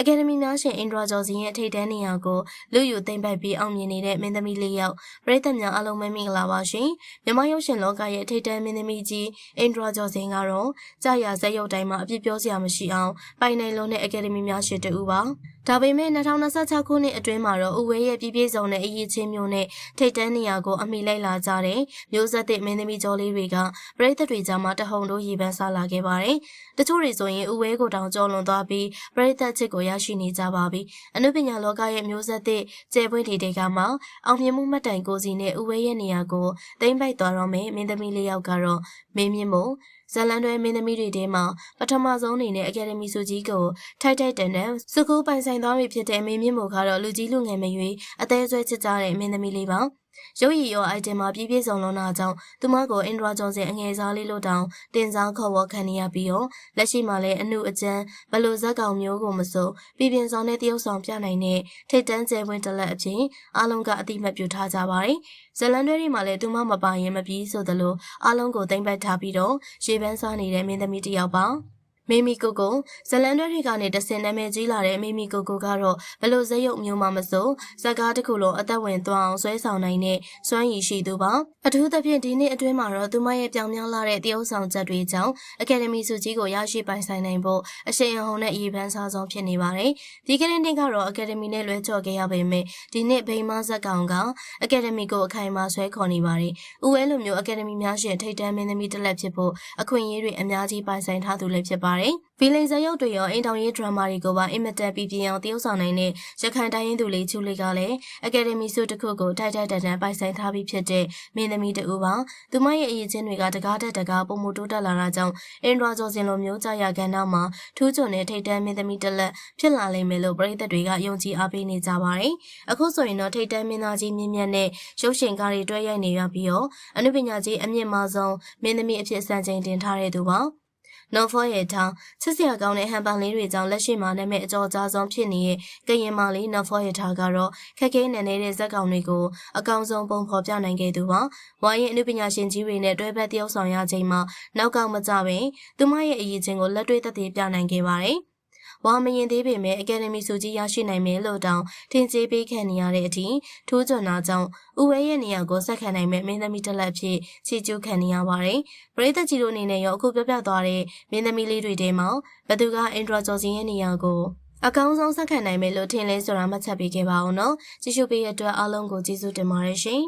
ကယ်ဒမီများရှင်အင်ဒရာဂျော်စင်ရဲ့ထိပ်တန်းနေရာကိုလူယူသိမ့်ပိုက်ပြီးအောင်မြင်နေတဲ့မင်းသမီးလေးယောက်ပရိသတ်များအားလုံးပဲမင်္ဂလာပါရှင်မြန်မာရုပ်ရှင်လောကရဲ့ထိပ်တန်းမင်းသမီးကြီးအင်ဒရာဂျော်စင်ကတော့ကြာရဇက်ရုပ်တိုင်းမှာအပြစ်ပြောစရာမရှိအောင်ပိုင်နိုင်လုံးတဲ့အကယ်ဒမီများရှင်တူပါဒါပေမဲ့2026ခုနှစ်အတွင်းမှာတော့ဦးဝဲရဲ့ပြည့်ပြည့်စုံတဲ့အရေးချင်းမျိုးနဲ့ထိပ်တန်းနေရာကိုအမိလိုက်လာကြတဲ့မျိုးဆက်သစ်မင်းသမီးကျော်လေးတွေကပရိသတ်တွေကြားမှာတဟုန်တို့ရေပန်းစားလာခဲ့ပါတယ်။တချို့တွေဆိုရင်ဦးဝဲကိုတောင်ကျော်လွန်သွားပြီးပရိသတ်ချစ်ကိုရရှိနေကြပါပြီ။အနုပညာလောကရဲ့မျိုးဆက်သစ်ကျယ်ပွင့်တွေကမှအောင်မြင်မှုမှတ်တိုင်ကိုစီနဲ့ဦးဝဲရဲ့နေရာကိုသိမ့်ပိုက်သွားတော့မယ်မင်းသမီးလေးယောက်ကတော့မင်းမြင့်မို့ဇလန်တွဲမင်းသမီးတွေထဲမှာပထမဆုံးအနေနဲ့အကယ်ဒမီဆုကြီးကိုထိုက်တန်တဲ့စုကူပိုင်ဆိုင်သွားပြီဖြစ်တဲ့မင်းမြင့်မို့ကတော့လူကြီးလူငယ်မရွေးအသေးဆွဲချစ်ကြတဲ့မင်းသမီးလေးပါရုပ်ရည်ရောအိုက်တင်မှာပြည့်ပြည့်စုံလုံးတာကြောင့်သူမကိုအင်ဒရာဂျွန်စင်အငယ်စားလေးလို့တောင်တင်စားခေါ်ဝေါ်ခံနေရပြီးတော့လက်ရှိမှာလည်းအမှုအကျန်းဘလို့ဇက်ကောင်မျိုးကိုမစိုးပြည်ပြင်းဆောင်တဲ့တရုပ်ဆောင်ပြနိုင်တဲ့ထိတ်တန်းကျဲပွင့်တလက်အပြင်အားလုံးကအတိမတ်ပြုထားကြပါတယ်ဇလန်တွဲတွေမှာလည်းသူမမပါရင်မပြီးဆိုသလိုအားလုံးကိုသိမ့်ပတ်ထားပြီးတော့ရေပန်းစားနေတဲ့မင်းသမီးတစ်ယောက်ပါမေမီကိုကိုဇလန်တွဲတွေကနေတဆင်နာမည်ကြီးလာတဲ့မေမီကိုကိုကတော့ဘလို့ဇက်ရုပ်မျိုးမှမစိုးဇက်ကားတစ်ခုလုံးအသက်ဝင်သွားအောင်ဆွဲဆောင်နိုင်တဲ့စွမ်းရည်ရှိသူပါအထူးသဖြင့်ဒီနှစ်အတွင်းမှာတော့သူမရဲ့ပြောင်မြောင်းလာတဲ့တရုပ်ဆောင်ချက်တွေကြောင့်အကယ်ဒမီဆုကြီးကိုရရှိပိုင်ဆိုင်နိုင်ဖို့အရှိန်အဟုန်နဲ့အရေးပန်းစားဆုံးဖြစ်နေပါတယ်ဒီကနေ့တင်ကတော့အကယ်ဒမီနဲ့လွဲချော်ခဲ့ရပေမဲ့ဒီနှစ်ဗိမ်းမဇက်ကောင်ကအကယ်ဒမီကိုအခိုင်အမာဆွဲခေါ်နေပါတယ်ဥဝဲလိုမျိုးအကယ်ဒမီများရှင်ထိပ်တန်းမင်းသမီးတစ်လက်ဖြစ်ဖို့အခွင့်အရေးတွေအများကြီးပိုင်ဆိုင်ထားသူလည်းဖြစ်ပါတယ်ဗီလိန်ဇရုပ်တွေရောအိမ်တောင်ရေးဒရမာတွေကိုပါအင်မတန်ပြပြအောင်တရုပ်ဆောင်နိုင်တဲ့ရခိုင်တိုင်းရင်းသူလေးချူလေးကလည်းအကယ်ဒမီဆုတစ်ခုကိုထိုက်တန်ပိုင်ဆိုင်ထားပြီးဖြစ်တဲ့မင်းသမီးတူပါသူမရဲ့အရေးချင်းတွေကတကားတက်တကားပုံမတိုးတက်လာတာကြောင့်အင်ဒရာဂျော်စင်လိုမျိုးကြာရကဏ္ဍမှာထူးချွန်တဲ့ထိပ်တန်းမင်းသမီးတစ်လက်ဖြစ်လာလိမ့်မယ်လို့ပရိသတ်တွေကယုံကြည်အားပေးနေကြပါတယ်အခုဆိုရင်တော့ထိပ်တန်းမင်းသားကြီးမြင့်မြတ်နဲ့ရုပ်ရှင်ကားတွေတွဲရိုက်နေရပြီးတော့အနုပညာကြီးအမြင့်မားဆုံးမင်းသမီးအဖြစ်စံချိန်တင်ထားတဲ့သူပါနော်ဖောရဲ့ထောင်ချစ်စရာကောင်းတဲ့ဟန်ပန်လေးတွေကြောင့်လက်ရှိမှာနာမည်အကျော်ကြားဆုံးဖြစ်နေတဲ့ကရင်မလေးနော်ဖောရဲ့ထောင်ကတော့ခက်ခဲနေနေတဲ့ဇက်ကောင်တွေကိုအကောင်းဆုံးပုံဖော်ပြနိုင်ခဲ့သူပါဝိုင်းရင်အနုပညာရှင်ကြီးတွေနဲ့တွဲဖက်တရုပ်ဆောင်ရချိန်မှာနောက်ကောက်မကြပင်သူမရဲ့အရေးချင်းကိုလက်တွေ့သက်သေပြနိုင်ခဲ့ပါတယ်ဝါမရင်သေးပေမဲ့အကယ်ဒမီဆုကြီးရရှိနိုင်မယ်လို့တောင်ထင်ကြေးပေးခံနေရတဲ့အထိထူးချွန်တာကြောင့်ဥဝဲရဲ့နေရာကိုဆက်ခံနိုင်မဲ့မင်းသမီးတစ်လက်ဖြစ်ချီကျူးခံနေရပါတယ်ပရိသတ်ကြီးတို့အနေနဲ့ရောအခုပြောပြသွားတဲ့မင်းသမီးလေးတွေထဲမှာဘသူကအင်ဒရာဂျော်စင်ရဲ့နေရာကိုအကောင်းဆုံးဆက်ခံနိုင်မယ်လို့ထင်လဲဆိုတာမှတ်ချက်ပေးခဲ့ပါဦးနော်ကြည့်ရှုပေးရတဲ့အတွက်အားလုံးကိုကျေးဇူးတင်ပါတယ်ရှင်